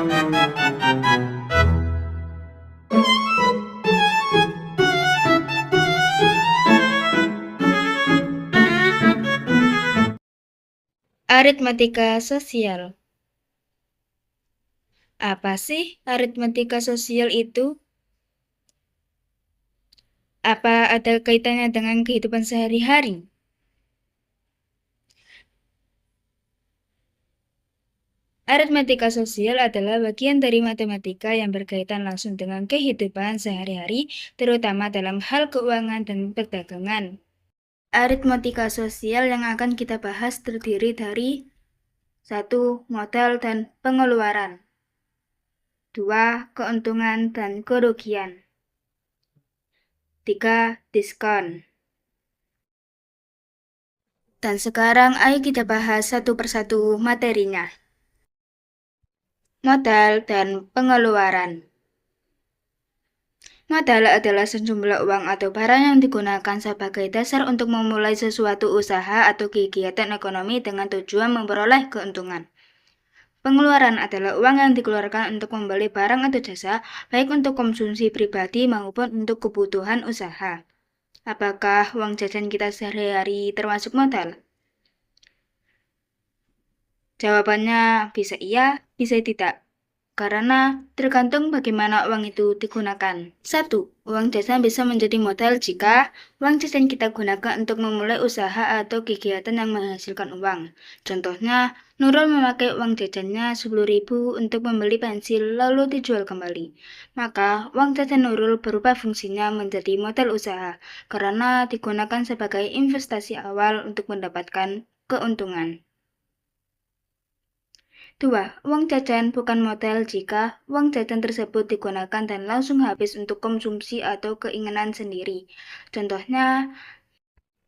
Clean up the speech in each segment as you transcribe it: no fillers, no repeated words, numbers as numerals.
Aritmatika sosial. Apa sih aritmatika sosial itu? Apa ada kaitannya dengan kehidupan sehari-hari? Aritmatika sosial adalah bagian dari matematika yang berkaitan langsung dengan kehidupan sehari-hari, terutama dalam hal keuangan dan perdagangan. Aritmatika sosial yang akan kita bahas terdiri dari 1. Modal dan pengeluaran. 2. Keuntungan dan kerugian. 3. Diskon. Dan sekarang ayo kita bahas satu persatu materinya. Modal dan pengeluaran. Modal adalah sejumlah uang atau barang yang digunakan sebagai dasar untuk memulai sesuatu usaha atau kegiatan ekonomi dengan tujuan memperoleh keuntungan. Pengeluaran adalah uang yang dikeluarkan untuk membeli barang atau jasa, baik untuk konsumsi pribadi maupun untuk kebutuhan usaha. Apakah uang jajan kita sehari-hari termasuk modal? Jawabannya bisa iya, bisa tidak. Karena tergantung bagaimana uang itu digunakan. 1. Uang jajan bisa menjadi modal jika uang jajan kita gunakan untuk memulai usaha atau kegiatan yang menghasilkan uang. Contohnya, Nurul memakai uang jajannya 10.000 untuk membeli pensil lalu dijual kembali. Maka, uang jajan Nurul berubah fungsinya menjadi modal usaha karena digunakan sebagai investasi awal untuk mendapatkan keuntungan. 2. Uang jajan bukan modal jika uang jajan tersebut digunakan dan langsung habis untuk konsumsi atau keinginan sendiri. Contohnya,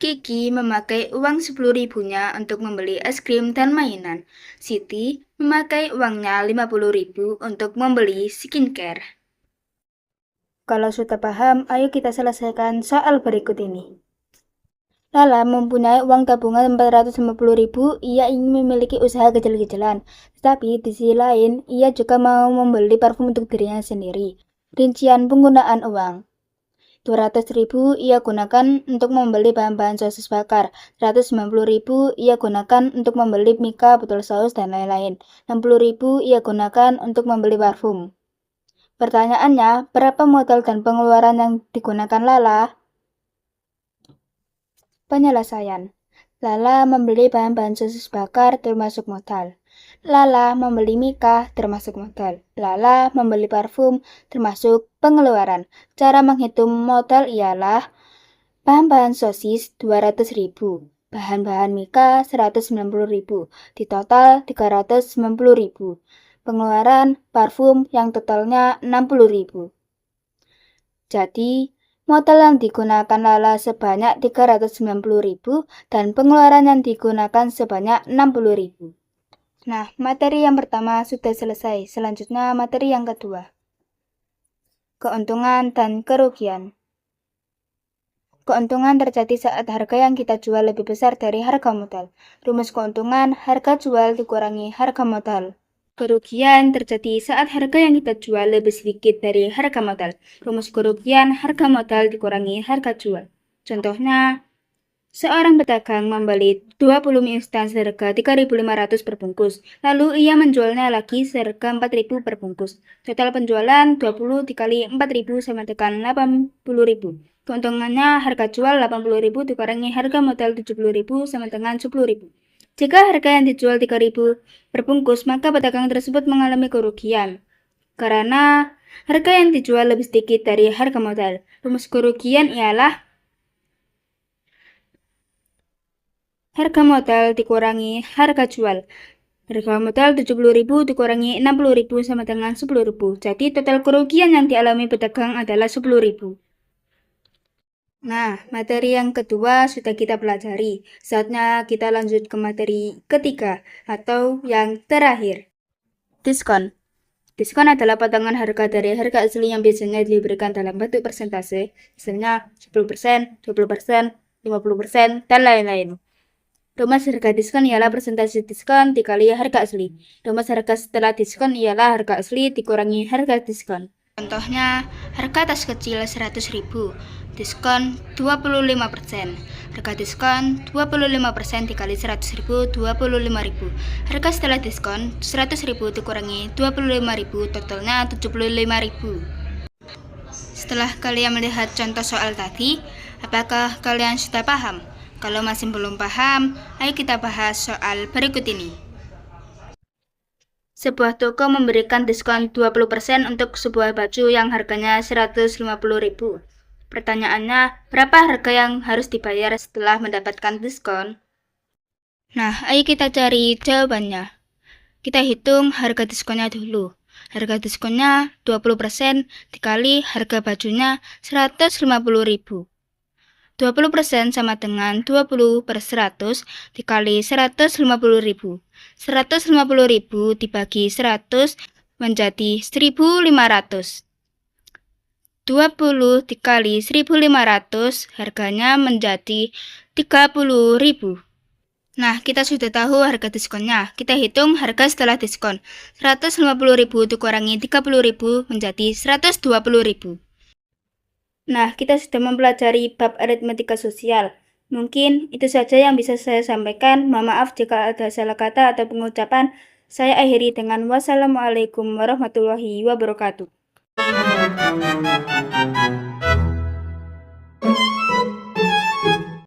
Kiki memakai uang 10.000-nya untuk membeli es krim dan mainan. Siti memakai uangnya 50.000 untuk membeli skincare. Kalau sudah paham, ayo kita selesaikan soal berikut ini. Lala mempunyai uang tabungan 450.000, ia ingin memiliki usaha kecil-kecilan. Tetapi di sisi lain, ia juga mau membeli parfum untuk dirinya sendiri. Rincian penggunaan uang. 200.000 ia gunakan untuk membeli bahan-bahan sosis bakar. 190.000 ia gunakan untuk membeli mika, botol saus, dan lain-lain. 60.000 ia gunakan untuk membeli parfum. Pertanyaannya, berapa modal dan pengeluaran yang digunakan Lala? Penyelesaian. Lala membeli bahan-bahan sosis bakar termasuk modal. Lala membeli mika termasuk modal. Lala membeli parfum termasuk pengeluaran. Cara menghitung modal ialah bahan-bahan sosis 200.000, bahan-bahan mika 190.000, di total 390.000. Pengeluaran parfum yang totalnya 60.000. Jadi, modal yang digunakan Lala sebanyak 390.000 dan pengeluaran yang digunakan sebanyak 60.000. Nah, materi yang pertama sudah selesai. Selanjutnya materi yang kedua. Keuntungan dan kerugian. Keuntungan terjadi saat harga yang kita jual lebih besar dari harga modal. Rumus keuntungan, harga jual dikurangi harga modal. Kerugian terjadi saat harga yang kita jual lebih sedikit dari harga modal. Rumus kerugian, harga modal dikurangi harga jual. Contohnya, seorang pedagang membeli 20 mie instan seharga 3.500 per bungkus, lalu ia menjualnya lagi seharga 4.000 per bungkus. Total penjualan 20 dikali 4.000 sama dengan 80.000. Keuntungannya harga jual 80.000 dikurangi harga modal 70.000 sama dengan 10.000. Jika harga yang dijual 3.000 per bungkus, maka pedagang tersebut mengalami kerugian. Karena harga yang dijual lebih sedikit dari harga modal. Rumus kerugian ialah harga modal dikurangi harga jual. Harga modal 70.000 dikurangi 60.000 sama dengan 10.000. Jadi total kerugian yang dialami pedagang adalah 10.000. Nah, materi yang kedua sudah kita pelajari. Saatnya kita lanjut ke materi ketiga atau yang terakhir. Diskon. Diskon adalah potongan harga dari harga asli yang biasanya diberikan dalam bentuk persentase, misalnya 10%, 20%, 50%, dan lain-lain. Rumus harga diskon ialah persentase diskon dikali harga asli. Rumus harga setelah diskon ialah harga asli dikurangi harga diskon. Contohnya, harga tas kecil 100.000, diskon 25%. Harga diskon 25% dikali 100.000, 25.000. Harga setelah diskon 100.000 dikurangi 25.000, totalnya 75.000. Setelah kalian melihat contoh soal tadi, apakah kalian sudah paham? Kalau masih belum paham, ayo kita bahas soal berikut ini. Sebuah toko memberikan diskon 20% untuk sebuah baju yang harganya 150.000. Pertanyaannya, berapa harga yang harus dibayar setelah mendapatkan diskon? Nah, ayo kita cari jawabannya. Kita hitung harga diskonnya dulu. Harga diskonnya 20% dikali harga bajunya 150.000. 20% sama dengan 20 per 100 dikali 150.000. 150.000 dibagi 100 menjadi 1.500. 20 dikali 1.500 harganya menjadi 30.000. Nah, kita sudah tahu harga diskonnya. Kita hitung harga setelah diskon. 150.000 dikurangi 30.000 menjadi 120.000. Nah, kita sudah mempelajari bab aritmetika sosial. Mungkin itu saja yang bisa saya sampaikan. Mohon maaf jika ada salah kata atau pengucapan. Saya akhiri dengan wassalamualaikum warahmatullahi wabarakatuh.